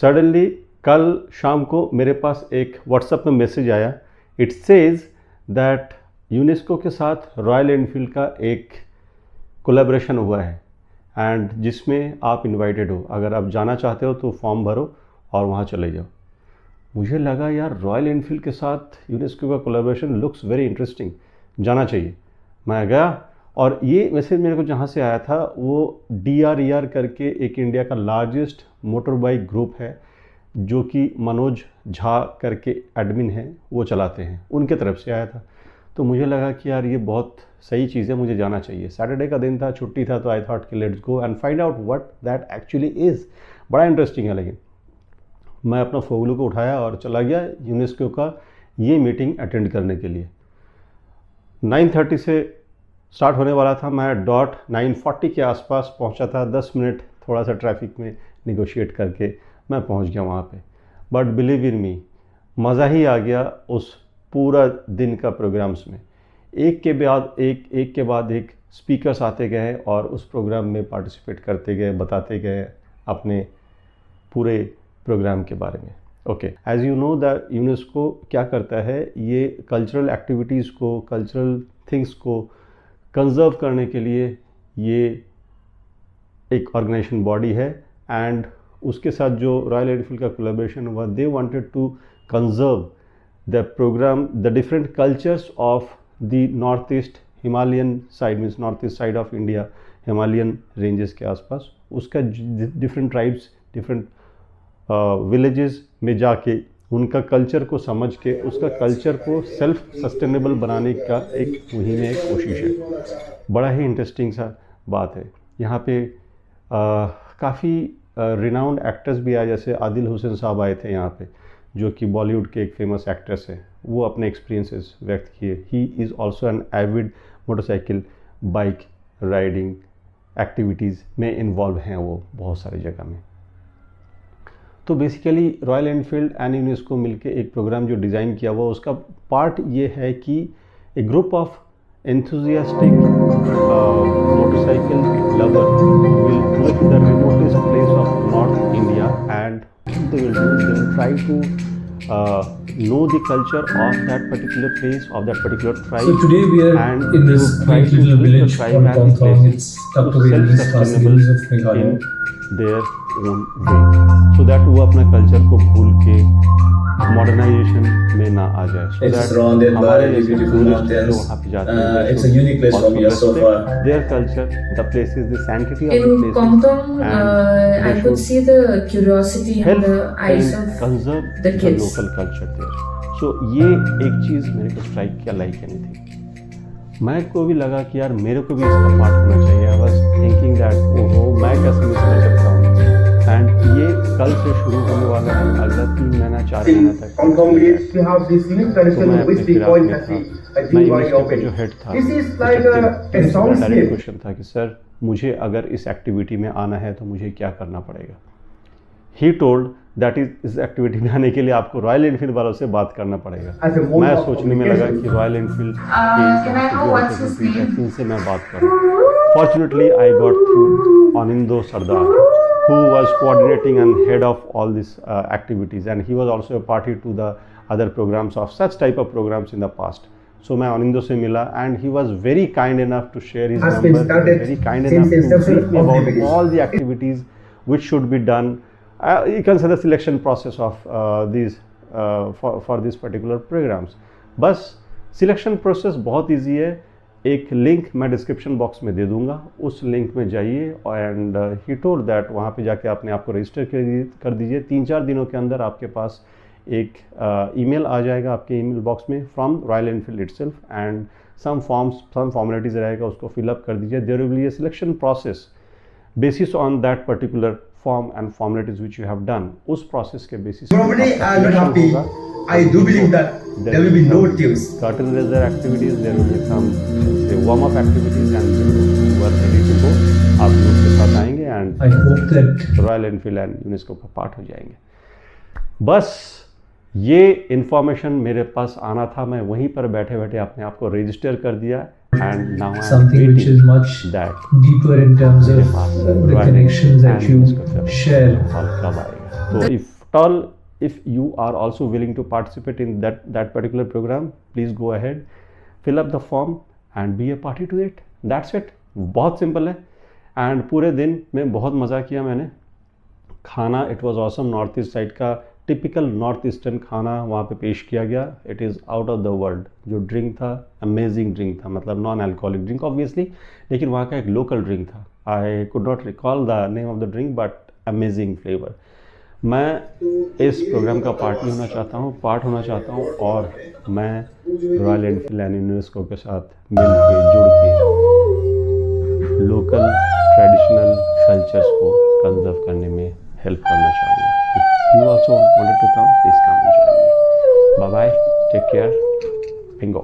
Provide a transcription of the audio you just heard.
Suddenly कल शाम को मेरे पास एक व्हाट्सएप में मैसेज आया। इट सेज दैट यूनेस्को के साथ रॉयल एनफील्ड का एक कोलैबोरेशन हुआ है एंड जिसमें आप इनवाइटेड हो। अगर आप जाना चाहते हो तो फॉर्म भरो और वहाँ चले जाओ। मुझे लगा यार रॉयल एनफील्ड के साथ यूनेस्को का कोलैबोरेशन लुक्स वेरी इंटरेस्टिंग, जाना चाहिए। मैं गया और ये मैसेज मेरे को जहाँ से आया था वो DRER करके एक इंडिया का लार्जेस्ट मोटर बाइक ग्रुप है जो कि मनोज झा करके एडमिन है, वो चलाते हैं, उनके तरफ से आया था। तो मुझे लगा कि यार ये बहुत सही चीज़ है, मुझे जाना चाहिए। सैटरडे का दिन था, छुट्टी था, तो आई थॉट कि let's go and find out what that actually is. बड़ा इंटरेस्टिंग है। लेकिन मैं अपना फोगलू को उठाया और चला गया यूनेस्को का ये मीटिंग अटेंड करने के लिए। 9:30 से स्टार्ट होने वाला था, मैं डॉट 9:40 के आसपास पहुंचा था। 10 मिनट थोड़ा सा ट्रैफिक में निगोशिएट करके मैं पहुंच गया वहां पे। बट बिलीव इन मी, मज़ा ही आ गया उस पूरा दिन का प्रोग्राम्स में। एक के बाद एक स्पीकर्स आते गए और उस प्रोग्राम में पार्टिसिपेट करते गए, बताते गए अपने पूरे प्रोग्राम के बारे में। Okay, as you know that UNESCO क्या करता है, ये कल्चरल एक्टिविटीज़ को, कल्चरल थिंग्स को कंजर्व करने के लिए ये एक ऑर्गेनाइजेशन बॉडी है। एंड उसके साथ जो रॉयल एनफील्ड का कोलैबोरेशन हुआ, they wanted to conserve the program, the different cultures of the north east Himalayan side, means north east side of India, Himalayan ranges के आसपास, उसका डिफरेंट ट्राइब्स, डिफरेंट विलेजेस में जाके उनका कल्चर को समझ के उसका कल्चर को सेल्फ सस्टेनेबल बनाने का एक मुहिम है, एक कोशिश है। बड़ा ही इंटरेस्टिंग सा बात है। यहाँ पे काफ़ी रिनाउंड एक्टर्स भी आए, जैसे आदिल हुसैन साहब आए थे यहाँ पे, जो कि बॉलीवुड के एक फेमस एक्ट्रेस है। वो अपने एक्सपीरियंसेस व्यक्त किए। He is also an avid motorcycle bike riding activities में इन्वॉल्व हैं वो बहुत सारी जगह में। तो basically royal Enfield and UNESCO मिलके एक प्रोग्राम जो डिज़ाइन किया हुआ, उसका पार्ट ये है कि a group of enthusiastic motorcycle lover will go to the remotest place of North India and they will try to know the culture of that particular place, of that particular tribe. So today we are and in this great little village called Komthong. It's tucked away in the vast hills of Meghalaya. In their own way, so that वो अपना culture को भूल के modernisation में ना आ जाए। So it's that surrounded by हमारे जैसे beautiful टूरिस्ट जो mountains. वहाँ पे जाते हैं, It's a unique place from here so far. Their culture, the places, the sanctity of the In places. Komthong, I could see the curiosity in the eyes of conserve the kids. local culture there. So ये एक चीज़ मेरे को strike किया, like नहीं थी। मैं को भी लगा कि यार मेरे को भी इसका पार्ट होना चाहिए। आई वाज थिंकिंग दैट ओहो मैं कैसे मिस कर सकता हूँ। एंड ये कल से शुरू होने वाला है, अगला 3 महीना 4 महीना तक। Komthong village we have this unique tradition which we call Kasi, a मैं Jingwai यूनेस्को का Yobe. जो हेड था, This is like a direct soundscape. Question था कि सर मुझे अगर इस एक्टिविटी में आना है तो मुझे क्या करना पड़ेगा। ही टोल्ड दैट इस एक्टिविटी में आने के लिए आपको रॉयल एनफील्ड वालों से बात करना पड़ेगा। As a mode मैं of सोचने में लगा कि रॉयल एनफील्ड से मैं बात करूँ। Fortunately I got through Anindo Sardar, who was coordinating and head of all these activities, and he was also a party to the other programs of such type of programs in the past. So मैं अनिंदो से मिला and he was very kind enough to share his Has been number, started very kind since enough to inception brief me of the about village. all the activities which should be done. You can say the selection process of these for these particular programs. बस selection process बहुत easy है। एक link मैं description box में दे दूंगा, उस link में जाइए एंड ही टोल्ड दैट वहाँ पे जाके अपने आप को रजिस्टर कर दीजिए। 3-4 दिनों के अंदर आपके पास एक ईमेल आ जाएगा आपके ईमेल बॉक्स में from Royal Enfield itself and some formalities रहेगा, उसको फिलअप कर दीजिए। There will be a selection process basis on that particular form and formalities which you have done. उस प्रोसेस के basis Probably I am not happy. I do believe that there will be no teams. Curtain raiser activities, there will be some warm-up activities and you are ready to go. आप group के साथ आएंगे and I hope that royal Enfield and UNESCO का part हो जाएंगे। बस ये information मेरे पास आना था, मैं वहीं पर बैठे बैठे अपने आप को रजिस्टर कर दिया and now I something which is much that deeper in terms of the connections that you share. कब आएगा। So if you are also willing to participate in that particular program, please go ahead, fill up the form and be a party to it. That's it. बहुत simple है. And पूरे दिन में बहुत मज़ा किया मैंने. खाना it was awesome. North east side का टिपिकल नॉर्थ ईस्टर्न खाना वहाँ पे पेश किया गया. It is out of the world. जो ड्रिंक था अमेजिंग ड्रिंक था, मतलब नॉन अल्कोहलिक ड्रिंक ऑब्वियसली, लेकिन वहाँ का एक लोकल ड्रिंक था. I could not recall the name of the drink but amazing flavour. मैं इस प्रोग्राम का पार्ट होना चाहता हूँ और मैं रॉयल एनफील्ड एंड यूनेस्को के साथ मिल के जुड़ के लोकल ट्रेडिशनल कल्चर्स को कंजर्व करने में हेल्प करना चाहूँगा. You also wanted to come, please come and join me. Bye bye, take care, bingo.